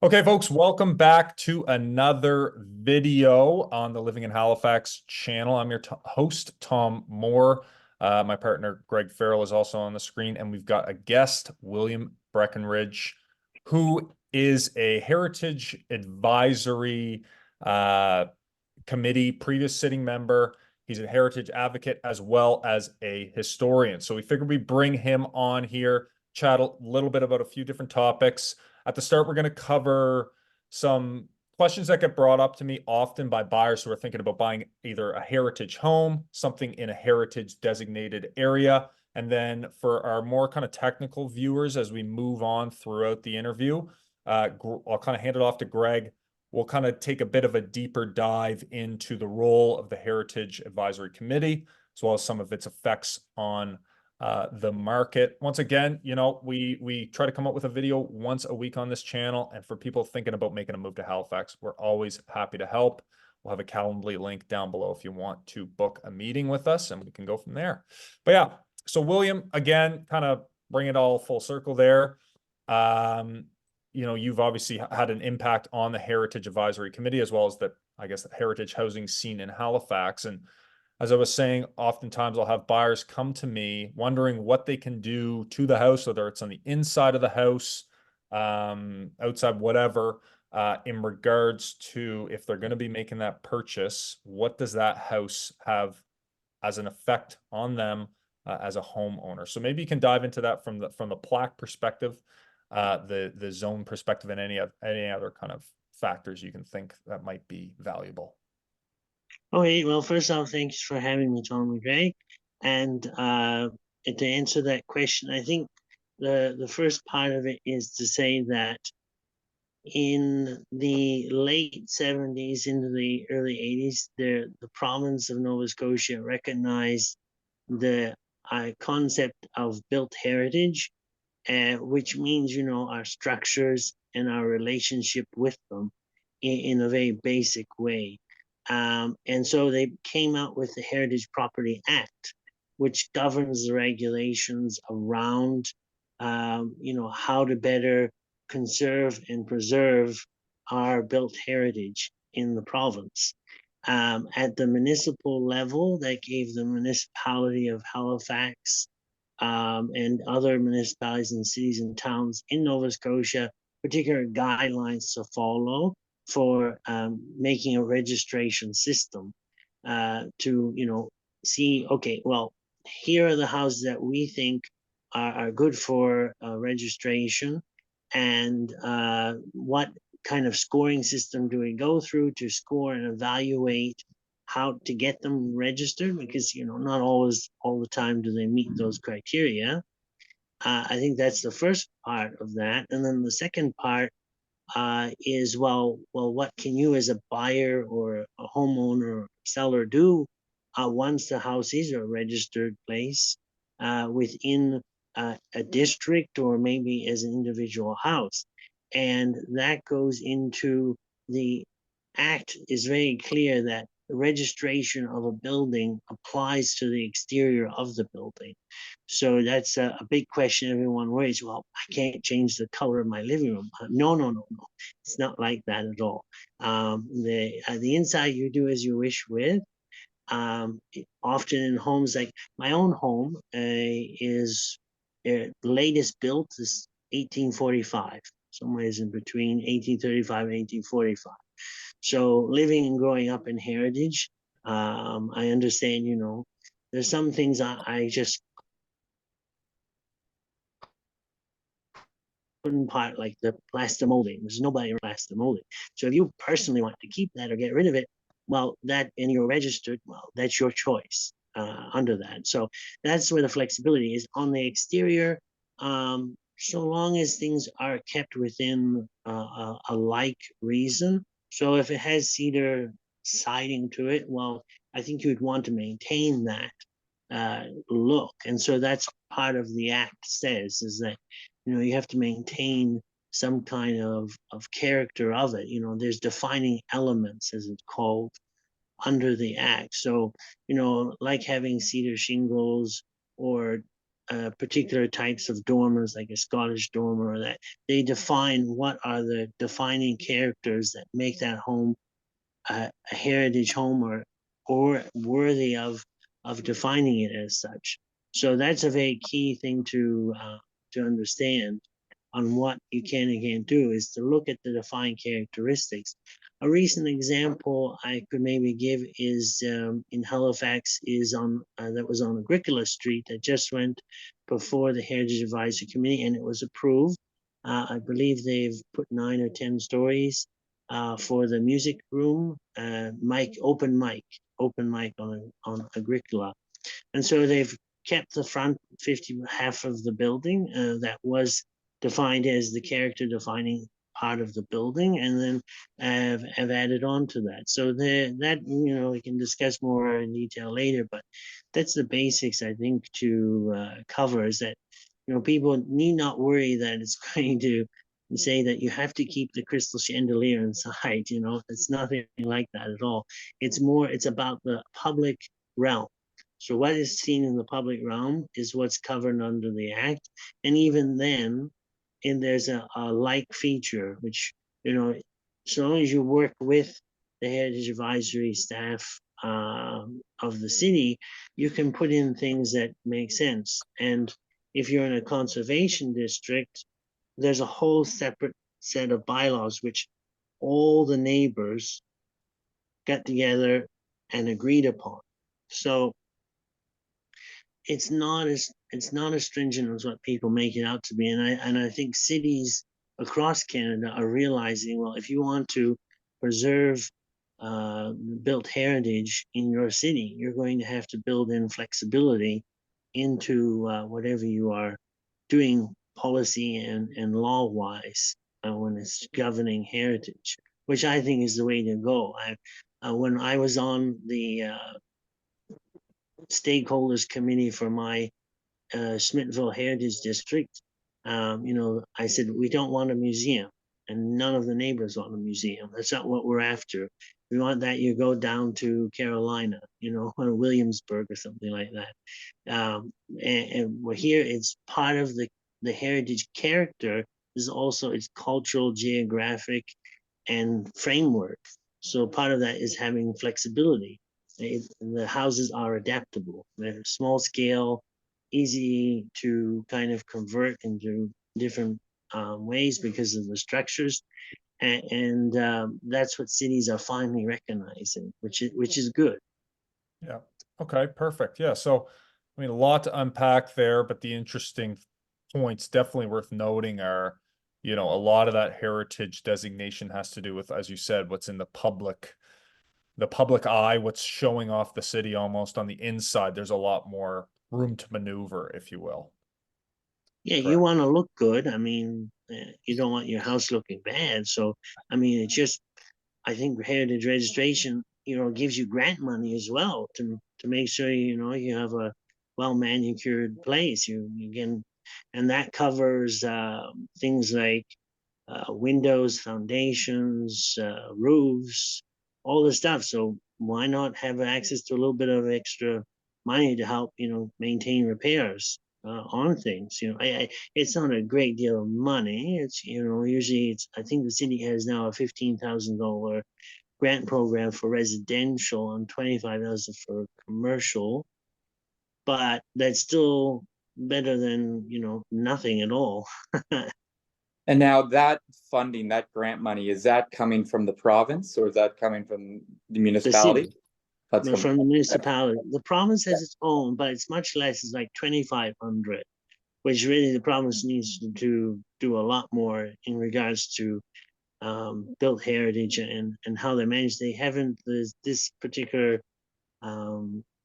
Okay, folks, welcome back to another video on the Living in Halifax channel. I'm your host, Tom Moore. My partner, Greg Farrell, is also on the screen, and we've got a guest, William Breckenridge, who is a Heritage Advisory Committee previous sitting member. He's a heritage advocate as well as a historian. So we figured we'd bring him on here, chat a little bit about a few different topics. At the start, we're going to cover some questions that get brought up to me often by buyers who are thinking about buying either a heritage home, something in a heritage designated area. And then for our more kind of technical viewers, as we move on throughout the interview, I'll kind of hand it off to Greg. We'll kind of take a bit of a deeper dive into the role of the Heritage Advisory Committee, as well as some of its effects on the market. Once again, we try to come up with a video once a week on this channel. And for people thinking about making a move to Halifax, we're always happy to help. We'll have a Calendly link down below if you want to book a meeting with us, and we can go from there. But yeah, so William, again, kind of bring it all full circle there. You've obviously had an impact on the Heritage Advisory Committee, as well as the heritage housing scene in Halifax. And as I was saying, oftentimes I'll have buyers come to me wondering what they can do to the house, whether it's on the inside of the house, outside, whatever, in regards to if they're going to be making that purchase, what does that house have as an effect on them as a homeowner? So maybe you can dive into that from the plaque perspective, the zone perspective, and any other kind of factors you can think that might be valuable. Okay, well, first off, thanks for having me, Tom and Greg. And to answer that question, I think the first part of it is to say that in the late 70s into the early 80s, the province of Nova Scotia recognized the concept of built heritage, which means, our structures and our relationship with them in a very basic way. And so they came out with the Heritage Property Act, which governs the regulations around, how to better conserve and preserve our built heritage in the province. At the municipal level, that gave the municipality of Halifax and other municipalities and cities and towns in Nova Scotia particular guidelines to follow for making a registration system to see, okay, well, here are the houses that we think are good for registration, and what kind of scoring system do we go through to score and evaluate how to get them registered, because not always all the time do they meet those criteria. I think that's the first part of that. And then the second part is, what can you as a buyer or a homeowner or seller do once the house is a registered place within a district, or maybe as an individual house? And that goes into the act is very clear that the registration of a building applies to the exterior of the building. So that's a big question everyone worries. Well, I can't change the color of my living room. No, no, no, no. It's not like that at all. The inside you do as you wish with. Often in homes, like my own home is latest built is 1845, somewhere in between 1835 and 1845. So living and growing up in heritage, I understand, there's some things I just couldn't part, like the plaster molding. There's nobody plaster molding. So if you personally want to keep that or get rid of it, well, that, and you're registered, well, that's your choice under that. So that's where the flexibility is on the exterior. So long as things are kept within a like reason. So if it has cedar siding to it, well, I think you'd want to maintain that look. And so that's part of the act says, is that you have to maintain some kind of character of it. There's defining elements, as it's called, under the act. So like having cedar shingles or particular types of dormers, like a Scottish dormer, or that they define what are the defining characters that make that home a heritage home, or worthy of defining it as such. So that's a very key thing to understand on what you can and can't do, is to look at the defined characteristics. A recent example I could maybe give is in Halifax, is on that was on Agricola Street, that just went before the Heritage Advisory Committee, and it was approved. I believe they've put 9 or 10 stories for the music room, open mic on Agricola. And so they've kept the front half of the building that was defined as the character defining part of the building, and then have added on to that. So that, we can discuss more in detail later, but that's the basics, I think, to cover, is that people need not worry that it's going to say that you have to keep the crystal chandelier inside. It's nothing like that at all. It's about the public realm. So what is seen in the public realm is what's covered under the Act. And even then, there's a like feature, which, so long as you work with the Heritage Advisory staff of the city, you can put in things that make sense. And if you're in a conservation district, there's a whole separate set of bylaws which all the neighbors got together and agreed upon. So it's not as stringent as what people make it out to be. And I think cities across Canada are realizing, well, if you want to preserve built heritage in your city, you're going to have to build in flexibility into whatever you are doing policy and law wise when it's governing heritage, which I think is the way to go. When I was on the stakeholders committee for my Smittville Heritage District, I said, we don't want a museum, and none of the neighbors want a museum. That's not what we're after. We want that you go down to Carolina, or Williamsburg or something like that. And we're here, it's part of the heritage character is also its cultural, geographic, and framework. So part of that is having flexibility. The houses are adaptable. They're small scale, easy to kind of convert into different ways because of the structures, and that's what cities are finally recognizing, which is good. Yeah. Okay, perfect. Yeah. So, I mean, a lot to unpack there, but the interesting points definitely worth noting are, a lot of that heritage designation has to do with, as you said, what's in the public eye, what's showing off the city almost on the inside. There's a lot more room to maneuver, if you will. Yeah, you Correct. want to look good. I mean, you don't want your house looking bad. So, I mean, it's just, I think heritage registration, gives you grant money as well to make sure you have a well manicured place. You can, and that covers things like windows, foundations, roofs, all the stuff. So why not have access to a little bit of extra money to help maintain repairs on things? It's not a great deal of money. It's usually I think the city has now a $15,000 grant program for residential and 25,000 for commercial, but that's still better than nothing at all. And now that funding, that grant money, is that coming from the province or is that coming from the The municipality? city, That's from the okay. municipality. The province has its own, but it's much less. It's like 2,500, which really the province needs to do a lot more in regards to built heritage and how they manage. They haven't this particular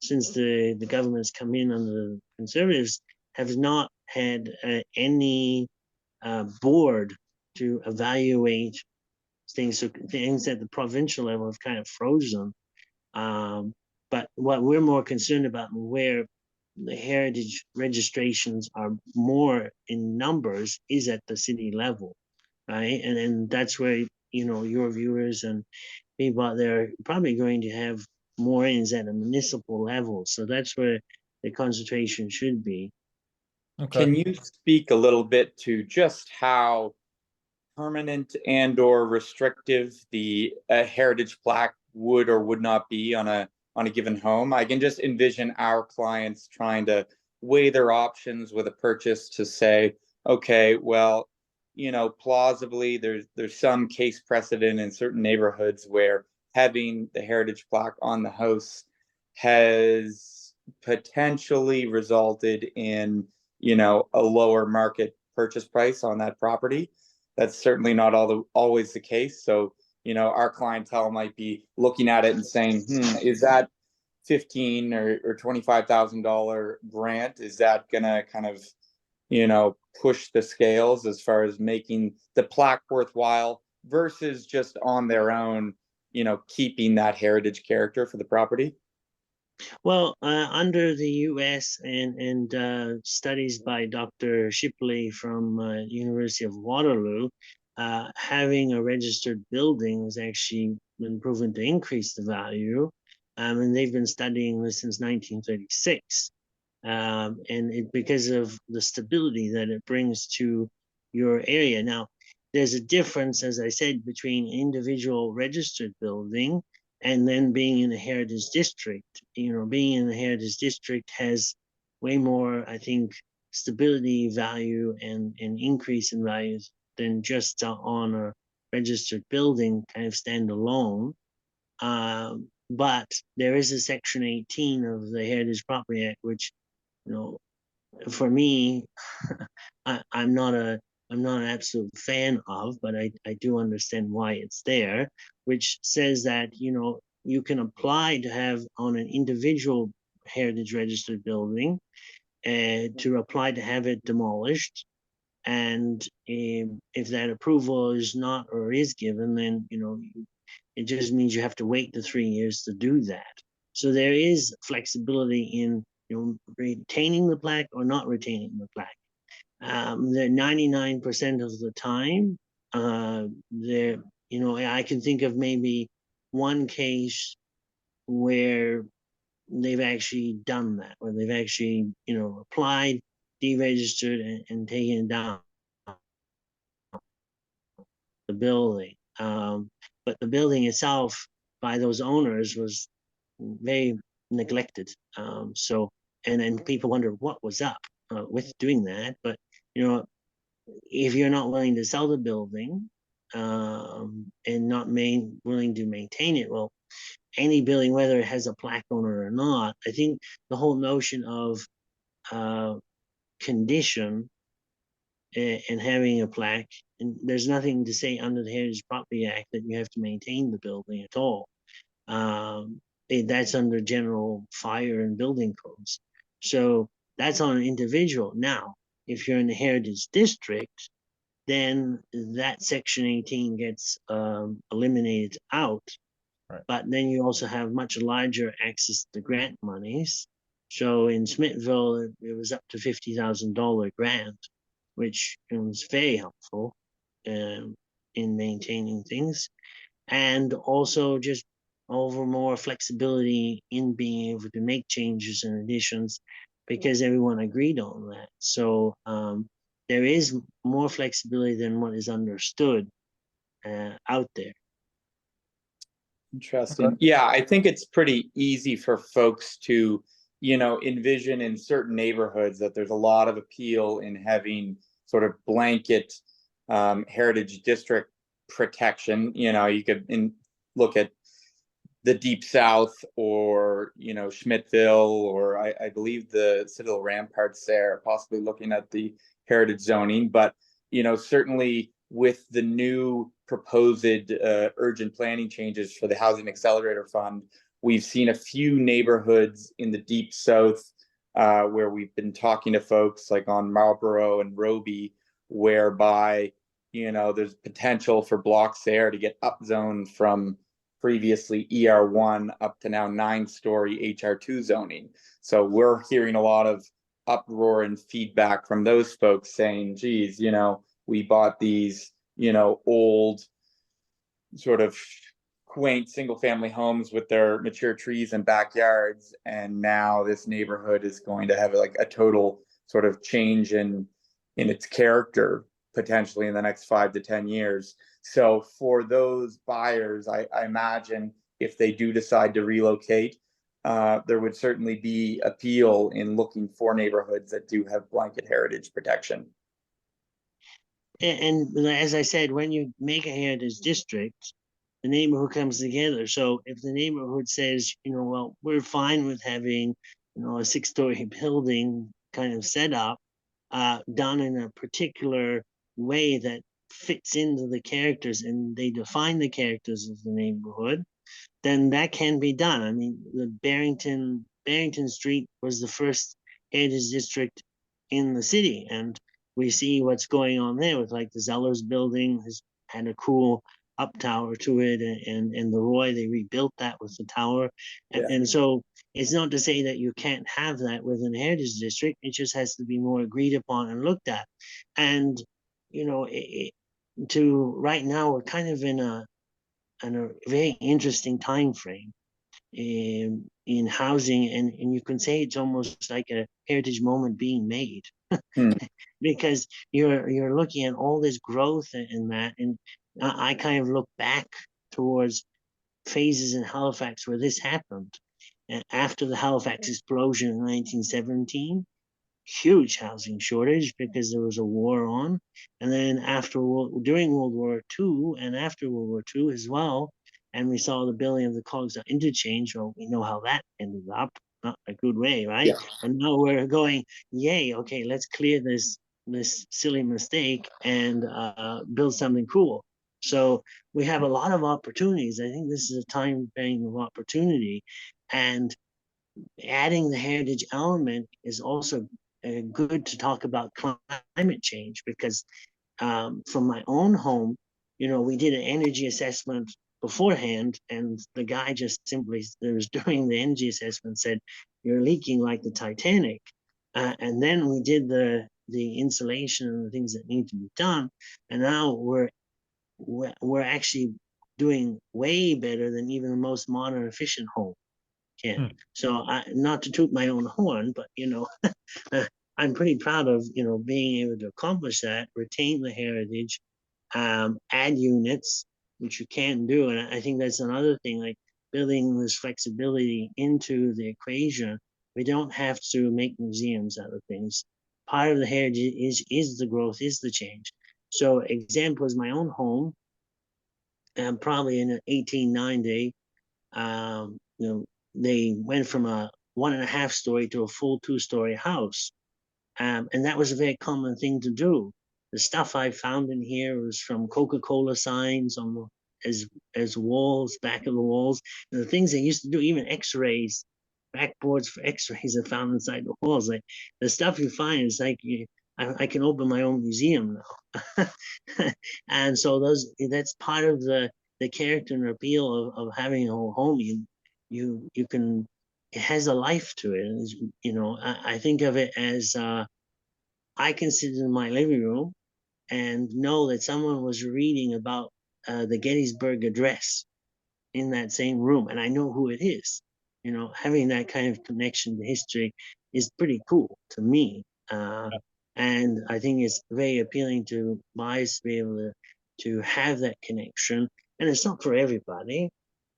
since the government's come in under the Conservatives, have not had any board to evaluate things. So things at the provincial level have kind of frozen. But what we're more concerned about, and where the heritage registrations are more in numbers, is at the city level, right? And that's where your viewers and people out there are probably going to have more ins at a municipal level. So that's where the concentration should be. Okay. Can you speak a little bit to just how permanent and or restrictive the heritage plaque would or would not be on a given home? I can just envision our clients trying to weigh their options with a purchase to say, okay, well, plausibly there's some case precedent in certain neighborhoods where having the heritage plaque on the house has potentially resulted in, a lower market purchase price on that property. That's certainly not always the case. So, our clientele might be looking at it and saying, is that 15 or $25,000 grant? Is that gonna kind of, push the scales as far as making the plaque worthwhile versus just on their own, keeping that heritage character for the property? Well, under the U.S. and studies by Dr. Shipley from University of Waterloo, having a registered building has actually been proven to increase the value, and they've been studying this since 1936. And because of the stability that it brings to your area. Now, there's a difference, as I said, between individual registered building and then being in a heritage district. Being in a heritage district has way more, I think, stability value and increase in values than just on a registered building kind of standalone. But there is a Section 18 of the Heritage Property Act, which, for me, I'm not an absolute fan of, but I do understand why it's there, which says that you can apply to have on an individual heritage registered building, to apply to have it demolished, and if that approval is not or is given, then it just means you have to wait the 3 years to do that. So there is flexibility in retaining the plaque or not retaining the plaque. The 99% of the time, there, I can think of maybe one case where they've actually done that, where they've actually, applied, deregistered, and taken down the building. But the building itself by those owners was very neglected. And then people wonder what was up with doing that. But if you're not willing to sell the building, and not willing to maintain it, well, any building, whether it has a plaque owner or not, I think the whole notion of condition and having a plaque, and there's nothing to say under the Heritage Property Act that you have to maintain the building at all. That's under general fire and building codes. So that's on an individual. Now, if you're in the heritage district, then that Section 18 gets eliminated out. Right. But then you also have much larger access to grant monies. So in Smithville, it was up to $50,000 grant, which was very helpful in maintaining things, and also just over more flexibility in being able to make changes and additions because everyone agreed on that. So there is more flexibility than what is understood out there. Interesting. Okay. Yeah, I think it's pretty easy for folks to, envision in certain neighborhoods that there's a lot of appeal in having sort of blanket heritage district protection. You could look at the Deep South or, Schmidtville, or I believe the Citadel Ramparts there, possibly looking at the heritage zoning. But, certainly with the new proposed urgent planning changes for the Housing Accelerator Fund, we've seen a few neighborhoods in the Deep South where we've been talking to folks like on Marlborough and Roby, whereby, there's potential for blocks there to get upzoned from previously ER1 up to now 9-story HR2 zoning. So we're hearing a lot of uproar and feedback from those folks saying, geez, we bought these, old sort of quaint single family homes with their mature trees and backyards, and now this neighborhood is going to have like a total sort of change in its character potentially in the next 5 to 10 years. So for those buyers, I imagine if they do decide to relocate, there would certainly be appeal in looking for neighborhoods that do have blanket heritage protection. And as I said, when you make a heritage district, the neighborhood comes together. So if the neighborhood says, well, we're fine with having, a 6-story building kind of set up, done in a particular way that fits into the characters and they define the characters of the neighborhood, then that can be done. I mean, the Barrington Street was the first heritage district in the city, and we see what's going on there with like the Zellers building has had a cool up tower to it, and the Roy, they rebuilt that with the tower. And so it's not to say that you can't have that within a heritage district. It just has to be more agreed upon and looked at. And to right now, we're kind of in a very interesting time frame in housing, and you can say it's almost like a heritage moment being made. Because you're looking at all this growth in that, and I kind of look back towards phases in Halifax where this happened. And after the Halifax explosion in 1917, huge housing shortage because there was a war on, and then during World War II and after World War II as well, and we saw the building of the Cogswell interchange. Well, we know how that ended up, not a good way, right? Yeah. And now we're going, yay, okay, let's clear this silly mistake and build something cool. So we have a lot of opportunities. I think this is a time frame of opportunity, and adding the heritage element is also good to talk about climate change, because from my own home, we did an energy assessment beforehand, and the guy just simply that was doing the energy assessment said, "You're leaking like the Titanic." And then we did the insulation and the things that need to be done, and now we're actually doing way better than even the most modern efficient home can. So not to toot my own horn, but I'm pretty proud of being able to accomplish that, retain the heritage, add units, which you can do. And I think that's another thing, like building this flexibility into the equation. We don't have to make museums out of things. Part of the heritage is the growth, is the change. So example is my own home, and probably in 1890, they went from a 1.5 story to a full 2-story house. And that was a very common thing to do. The stuff I found in here was from Coca-Cola signs on as walls, back of the walls. And the things they used to do, even x-rays, backboards for x-rays are found inside the walls. Like the stuff you find is like I can open my own museum now. And so that's part of the character and appeal of having a home. You can, it has a life to it. I think of it as I can sit in my living room and know that someone was reading about the Gettysburg Address in that same room, and I know who it is. Having that kind of connection to history is pretty cool to me. And I think it's very appealing to buyers to be able to have that connection. And it's not for everybody,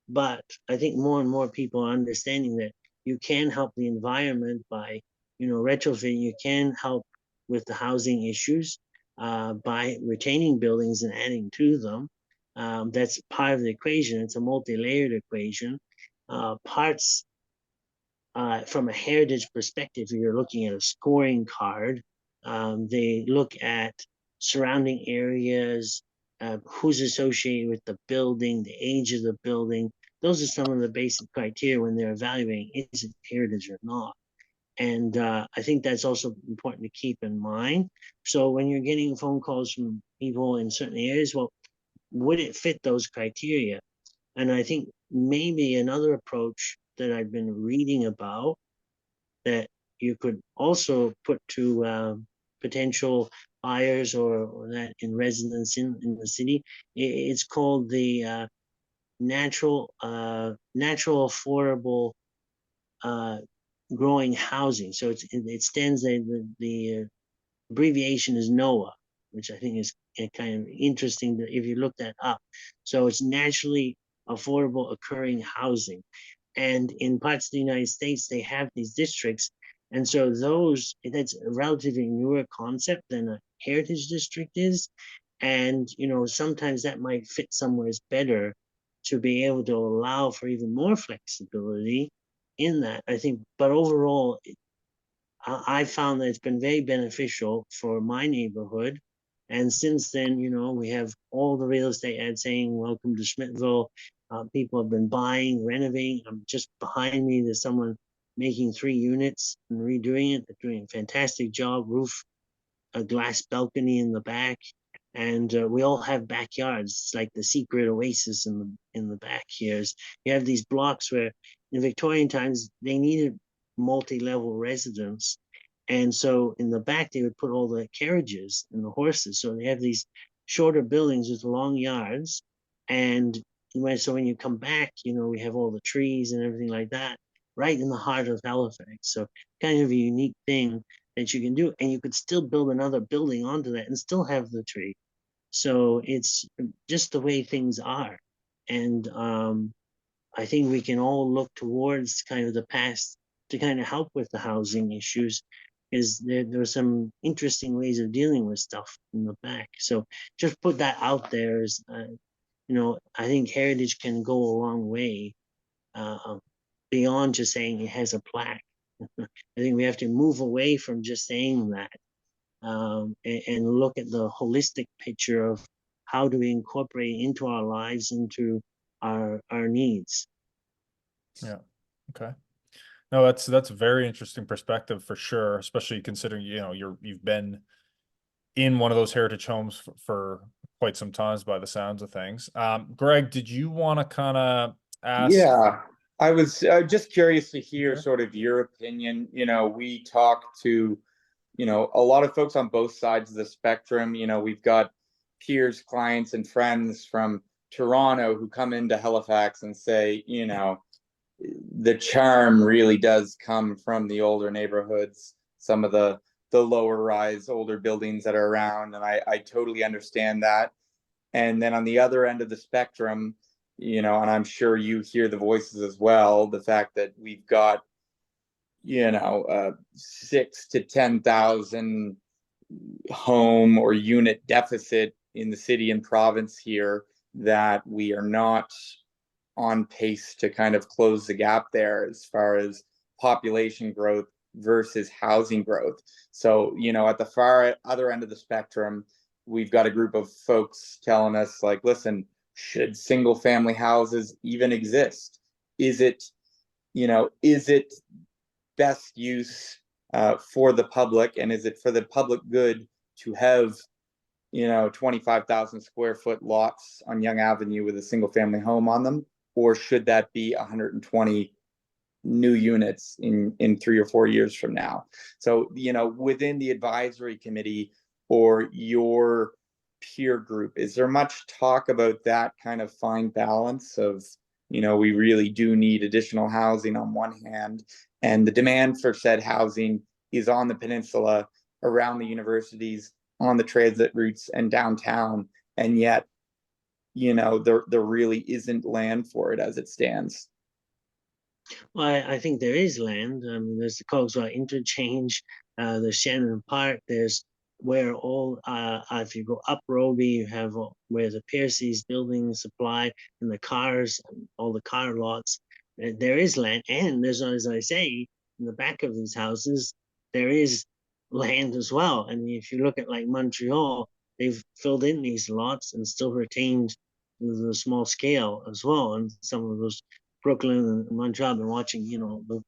but I think more and more people are understanding that you can help the environment by, retrofitting. You can help with the housing issues by retaining buildings and adding to them. That's part of the equation. It's a multi-layered equation. Parts from a heritage perspective, you're looking at a scoring card. They look at surrounding areas, who's associated with the building, the age of the building. Those are some of the basic criteria when they're evaluating is it heritage or not. And I think that's also important to keep in mind. So when you're getting phone calls from people in certain areas, well, would it fit those criteria? And I think maybe another approach that I've been reading about that you could also put to potential buyers or that in residence in the city, it's called the natural affordable growing housing. So it stands there, the abbreviation is NOAH, which I think is kind of interesting if you look that up. So it's naturally affordable occurring housing. And in parts of the United States, they have these districts. And so that's a relatively newer concept than a heritage district is. And, sometimes that might fit somewhere better to be able to allow for even more flexibility in that, I think. But overall, I found that it's been very beneficial for my neighborhood. And since then, we have all the real estate ads saying, welcome to Schmidtville. People have been buying, renovating. Just behind me, there's someone making 3 units and redoing it. They're doing a fantastic job. Roof, a glass balcony in the back. And we all have backyards. It's like the secret oasis in the back here. You have these blocks where in Victorian times they needed multi-level residence. And so in the back, they would put all the carriages and the horses. So they have these shorter buildings with long yards. And so when you come back, we have all the trees and everything like that right in the heart of Halifax. So kind of a unique thing that you can do. And you could still build another building onto that and still have the tree. So it's just the way things are. And I think we can all look towards kind of the past to kind of help with the housing issues, because there are some interesting ways of dealing with stuff in the back. So just put that out there as, I think heritage can go a long way beyond just saying it has a plaque. I think we have to move away from just saying that and look at the holistic picture of how do we incorporate into our lives, into our needs. Yeah. Okay. No, that's a very interesting perspective for sure, especially considering, you've been in one of those heritage homes for quite some times by the sounds of things. Greg, did you want to kind of ask? Yeah, I was just curious to hear Okay. sort of your opinion. We talk to, a lot of folks on both sides of the spectrum. We've got peers, clients, and friends from Toronto who come into Halifax and say, the charm really does come from the older neighborhoods, some of the lower rise, older buildings that are around. And I totally understand that. And then on the other end of the spectrum, and I'm sure you hear the voices as well, the fact that we've got, 6 to 10,000 home or unit deficit in the city and province here, that we are not on pace to kind of close the gap there as far as population growth versus housing growth. So, at the far other end of the spectrum, we've got a group of folks telling us, like, listen, should single family houses even exist? Is it best use for the public, and is it for the public good to have 25,000 square foot lots on Yonge Avenue with a single family home on them, or should that be 120 new units in 3 or 4 years from now? So, within the advisory committee or your peer group, is there much talk about that kind of fine balance of, we really do need additional housing on one hand, and the demand for said housing is on the peninsula, around the universities, on the transit routes and downtown, and yet, there really isn't land for it as it stands? Well, I think there is land. There's the Cogswell Interchange, there's Shannon Park, there's where all, if you go up Roby, you have where the Piercy's building supply and the cars, and all the car lots. There is land, and there's, as I say, in the back of these houses, there is land as well. And if you look at like Montreal, they've filled in these lots and still retained the small scale as well. And some of those Brooklyn and Montreal, I've been watching, the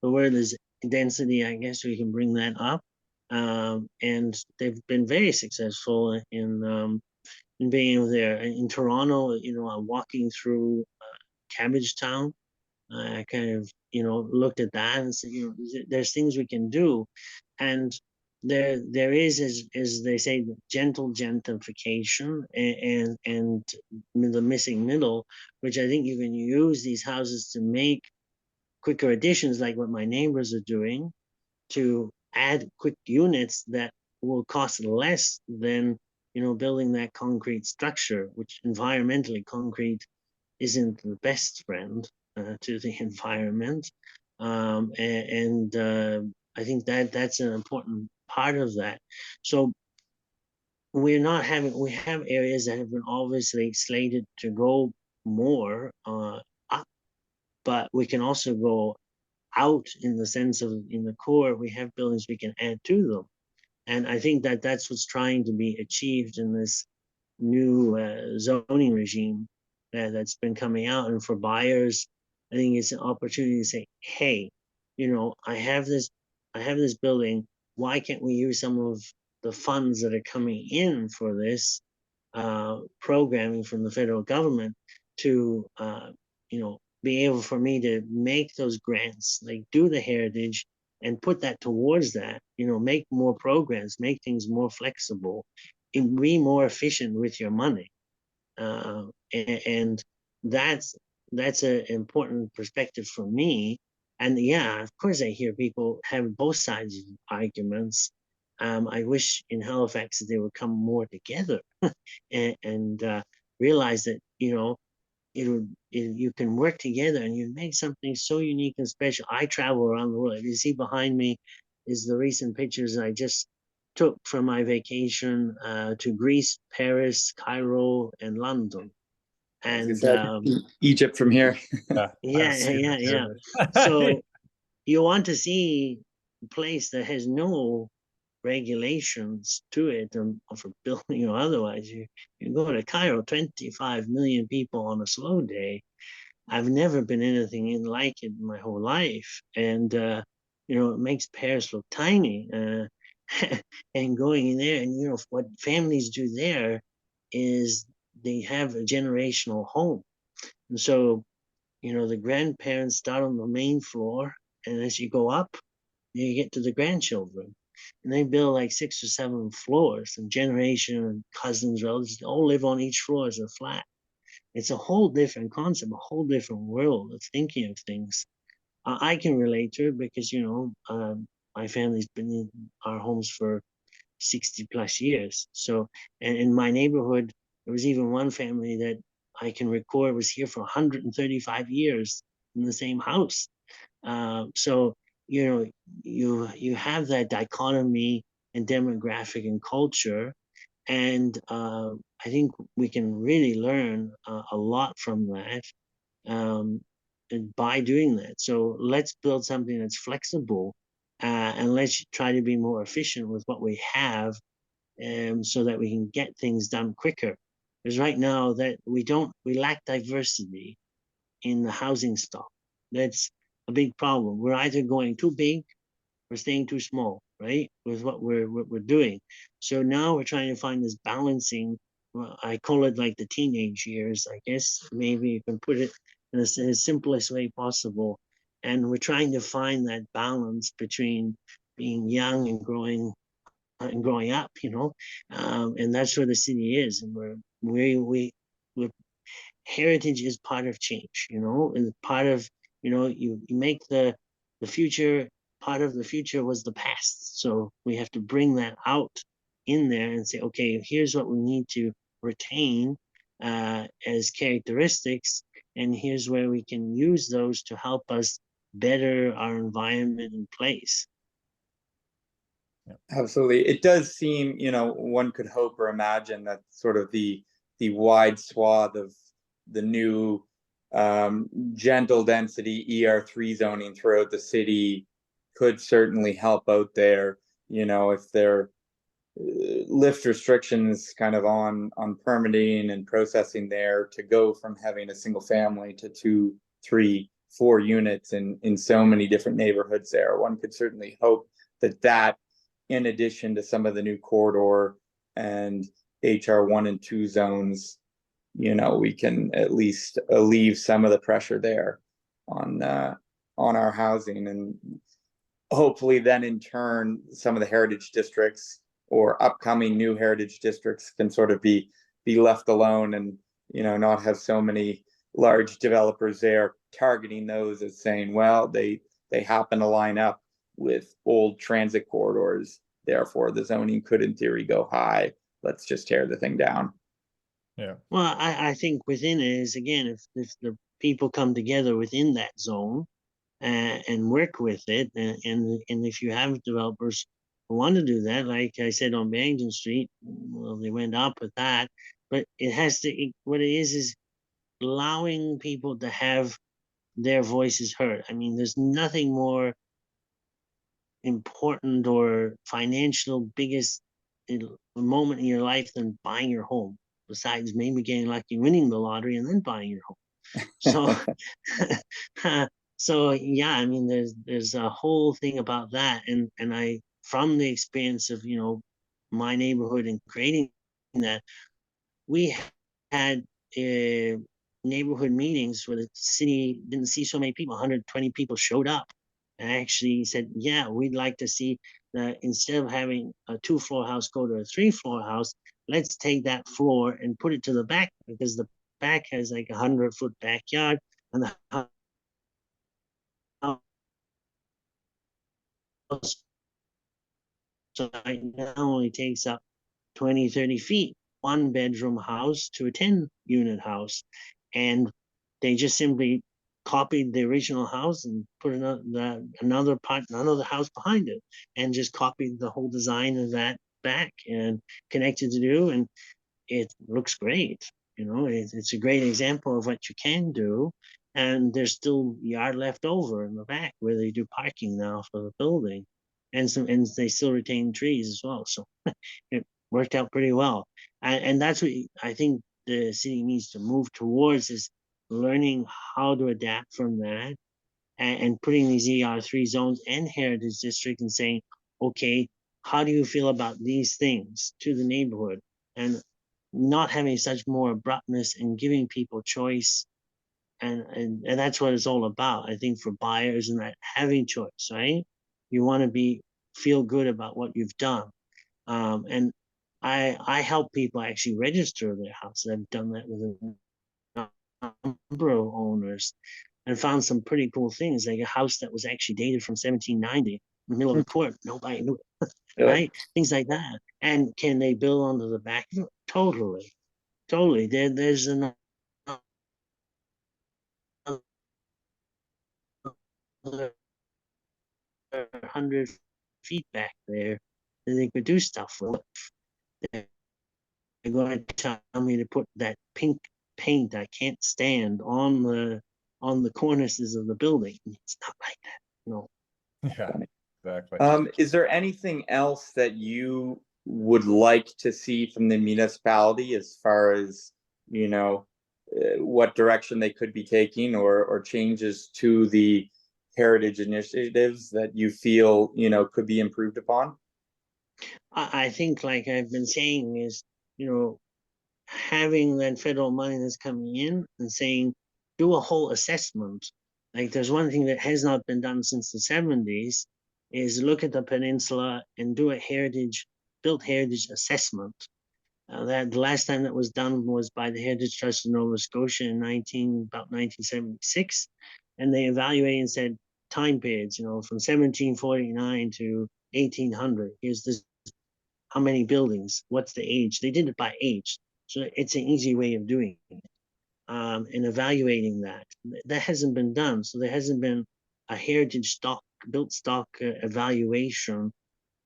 word is density, I guess we can bring that up. And they've been very successful in being able there. In Toronto, I'm walking through Cabbagetown. I kind of, looked at that and said, there's things we can do. And there is, as they say, gentle gentrification and the missing middle, which I think you can use these houses to make quicker additions like what my neighbors are doing, to add quick units that will cost less than, you know, building that concrete structure, which environmentally concrete isn't the best friend to the environment. I think that that's an important part of that. So we have areas that have been obviously slated to go more up, but we can also go out in the sense of in the core, we have buildings we can add to them. And I think that that's what's trying to be achieved in this new zoning regime that's been coming out. And for buyers, I think it's an opportunity to say, hey, you know, I have this building. Why can't we use some of the funds that are coming in for this programming from the federal government to, you know, be able for me to make those grants, like do the heritage and put that towards that, you know, make more programs, make things more flexible, and be more efficient with your money. And that's an important perspective for me. And yeah, of course, I hear people have both sides of arguments. I wish in Halifax that they would come more together and realize that, you know, you can work together and you make something so unique and special. I travel around the world. You see behind me is the recent pictures I just took from my vacation to Greece, Paris, Cairo, and London. And Egypt from here. yeah. So you want to see a place that has no regulations to it for building, you know, otherwise you go to Cairo, 25 million people on a slow day. I've never been anything in like it in my whole life. And you know, it makes Paris look tiny. And going in there, and you know, what families do there is they have a generational home. And so, you know, the grandparents start on the main floor, and as you go up, you get to the grandchildren. And they build like 6 or 7 floors, and generation and cousins, relatives, all live on each floor as a flat. It's a whole different concept, a whole different world of thinking of things. I can relate to it because, you know, my family's been in our homes for 60 plus years. So, and in my neighborhood, there was even one family that I can record was here for 135 years in the same house. So, you know, you have that dichotomy in demographic and culture, and I think we can really learn a lot from that and by doing that. So let's build something that's flexible, and let's try to be more efficient with what we have, so that we can get things done quicker. Because right now that we lack diversity in the housing stock. That's a big problem. We're either going too big or staying too small, right? With what we're doing. So now we're trying to find this balancing. Well, I call it like the teenage years, I guess. Maybe you can put it in the simplest way possible. And we're trying to find that balance between being young and growing up, you know. And that's where the city is. And we're heritage is part of change, you know, and part of, you know, you make the future, part of the future was the past. So we have to bring that out in there and say, okay, here's what we need to retain as characteristics, and here's where we can use those to help us better our environment and place. Absolutely. It does seem, you know, one could hope or imagine that sort of the wide swath of the new gentle density ER3 zoning throughout the city could certainly help out there. You know, if there lift restrictions kind of on permitting and processing there, to go from having a single family to 2, 3, 4 units in so many different neighborhoods there, one could certainly hope that in addition to some of the new corridor and HR 1 and 2 zones, you know, we can at least alleviate some of the pressure there on our housing, and hopefully then in turn some of the heritage districts or upcoming new heritage districts can sort of be left alone, and, you know, not have so many large developers there targeting those as saying, well, they happen to line up with old transit corridors, therefore the zoning could in theory go high. Let's just tear the thing down. Yeah. Well, I think within it is, again, if the people come together within that zone and work with it, and if you have developers who want to do that, like I said on Barrington Street, well, they went up with that, but it has to, what it is allowing people to have their voices heard. I mean, there's nothing more important or financial biggest moment in your life than buying your home, besides maybe getting lucky winning the lottery and then buying your home. So so yeah, I mean, there's a whole thing about that, and I, from the experience of, you know, my neighborhood and creating that, we had neighborhood meetings where the city didn't see so many people. 120 people showed up and actually said, yeah, we'd like to see that instead of having a 2-floor house go to a 3-floor house, let's take that floor and put it to the back, because the back has like 100-foot backyard, and the house right now only takes up 20, 30 feet, 1-bedroom house to a 10-unit house. And they just simply copied the original house and put another house behind it, and just copied the whole design of that back and connected to do, and it looks great. You know, it's a great example of what you can do. And there's still yard left over in the back where they do parking now for the building, and they still retain trees as well. So it worked out pretty well. And that's what I think the city needs to move towards, is learning how to adapt from that, and putting these ER3 zones and heritage district and saying, okay, how do you feel about these things to the neighborhood, and not having such more abruptness and giving people choice. And that's what it's all about, I think, for buyers, and that having choice, right? You want to feel good about what you've done. And I help people actually register their house. I've done that with a number of owners, and found some pretty cool things, like a house that was actually dated from 1790 in the middle of the court. Nobody knew it, right? Things like that. And can they build onto the back? Totally, totally. There's another 100 feet back there that they could do stuff with. They're going to tell me to put that pink paint I can't stand on the cornices of the building. It's not like that, no. Yeah, exactly. Is there anything else that you would like to see from the municipality as far as, you know, what direction they could be taking, or changes to the heritage initiatives that you feel, you know, could be improved upon? I think, like I've been saying, is, you know, having that federal money that's coming in and saying, do a whole assessment. Like, there's one thing that has not been done since the 70s, is look at the peninsula and do a built heritage assessment. That the last time that was done was by the Heritage Trust of Nova Scotia in about 1976, and they evaluated and said time periods, you know, from 1749 to 1800. Here's this, how many buildings, what's the age? They did it by age, so it's an easy way of doing it, and evaluating that. That hasn't been done, so there hasn't been a heritage built stock evaluation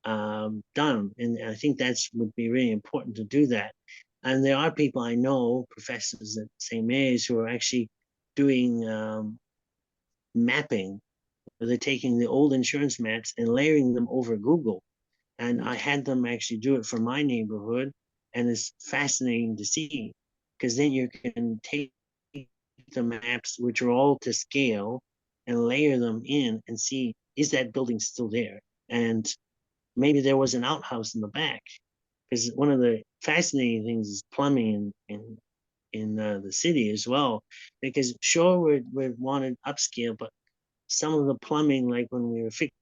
done, and I think that's would be really important to do that. And there are people I know, professors at St. Mary's, who are actually doing mapping, where they're taking the old insurance maps and layering them over Google. And I had them actually do it for my neighborhood, and it's fascinating to see, because then you can take the maps, which are all to scale, and layer them in and see, is that building still there? And maybe there was an outhouse in the back, because one of the fascinating things is plumbing in the city as well. Because sure, we wanted upscale, but some of the plumbing, like when we were fixing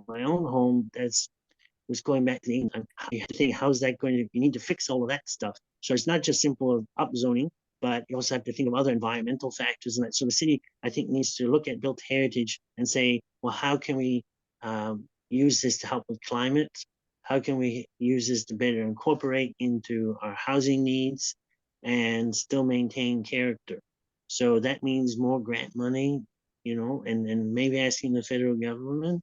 my own home, that's was going back to the you have to think, how's that going to, you need to fix all of that stuff. So it's not just simple of upzoning, but you also have to think of other environmental factors and that. So the city, I think, needs to look at built heritage and say, well, how can we use this to help with climate? How can we use this to better incorporate into our housing needs and still maintain character? So that means more grant money, you know, and maybe asking the federal government.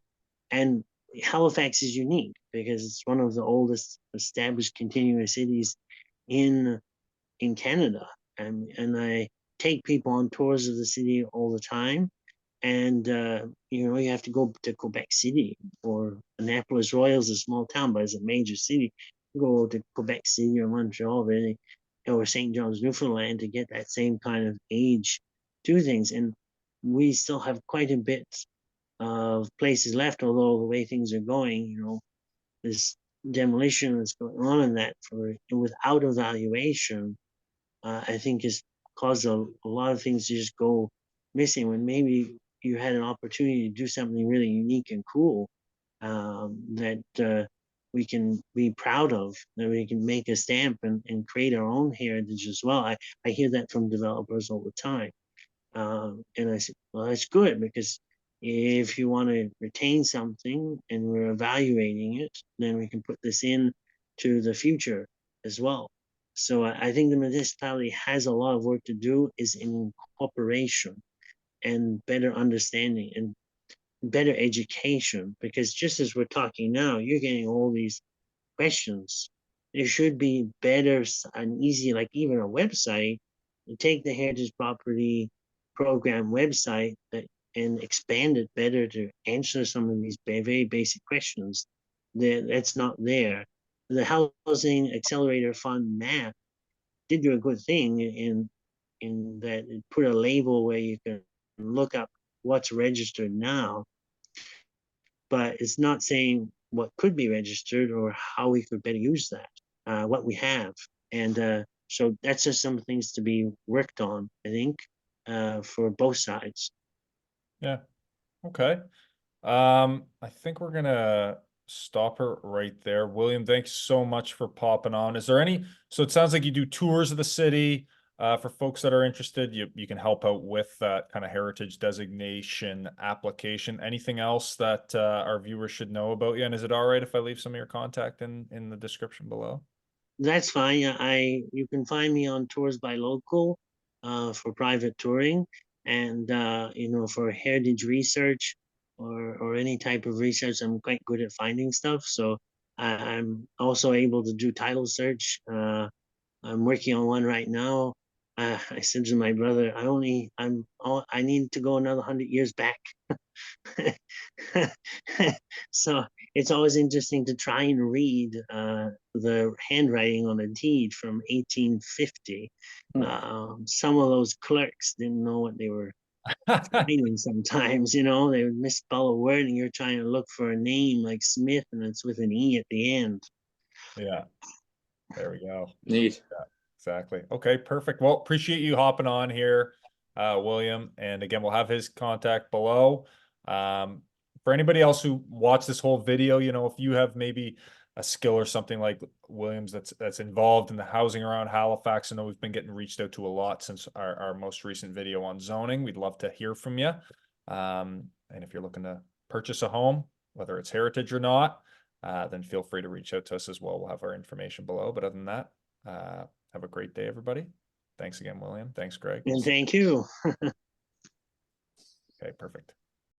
And Halifax is unique because it's one of the oldest established continuous cities in Canada. And I take people on tours of the city all the time. And you know, you have to go to Quebec City, or Annapolis Royal is a small town, but it's a major city. You go to Quebec City or Montreal, really, or St. John's, Newfoundland, to get that same kind of age to things. And we still have quite a bit of places left, although the way things are going, you know, this demolition that's going on in that for without evaluation, I think has caused a lot of things to just go missing when maybe you had an opportunity to do something really unique and cool, that we can be proud of, that we can make a stamp and create our own heritage as well. I hear that from developers all the time. And I said, well, that's good, because if you want to retain something and we're evaluating it, then we can put this in to the future as well. So I think the municipality has a lot of work to do, is in incorporation and better understanding and better education, because just as we're talking now, you're getting all these questions. There should be better and easy, like even a website. You take the Heritage Property Program website and expand it better to answer some of these very basic questions that's not there. The Housing Accelerator Fund map did do a good thing in that it put a label where you can look up what's registered now, but it's not saying what could be registered or how we could better use that, what we have. And so that's just some things to be worked on, I think, for both sides. Yeah. Okay. I think we're gonna stop her right there. William, thanks so much for popping on. Is there any, so it sounds like you do tours of the city. For folks that are interested, you can help out with that kind of heritage designation application. Anything else that our viewers should know about you? And is it all right if I leave some of your contact in the description below? That's fine. You can find me on Tours by Local for private touring, and you know, for heritage research or any type of research, I'm quite good at finding stuff. So I'm also able to do title search. I'm working on one right now. I said to my brother, I need to go another 100 years back. So it's always interesting to try and read the handwriting on a deed from 1850. Some of those clerks didn't know what they were writing sometimes, you know, they would misspell a word and you're trying to look for a name like Smith and it's with an E at the end. Yeah, there we go. Neat. Yeah, exactly. Okay, perfect. Well, appreciate you hopping on here, William. And again, we'll have his contact below. For anybody else who watched this whole video, you know, if you have maybe a skill or something like William's that's involved in the housing around Halifax, I know we've been getting reached out to a lot since our most recent video on zoning. We'd love to hear from you. And if you're looking to purchase a home, whether it's heritage or not, then feel free to reach out to us as well. We'll have our information below. But other than that, have a great day, everybody. Thanks again, William. Thanks, Greg. And thank you. Okay, perfect.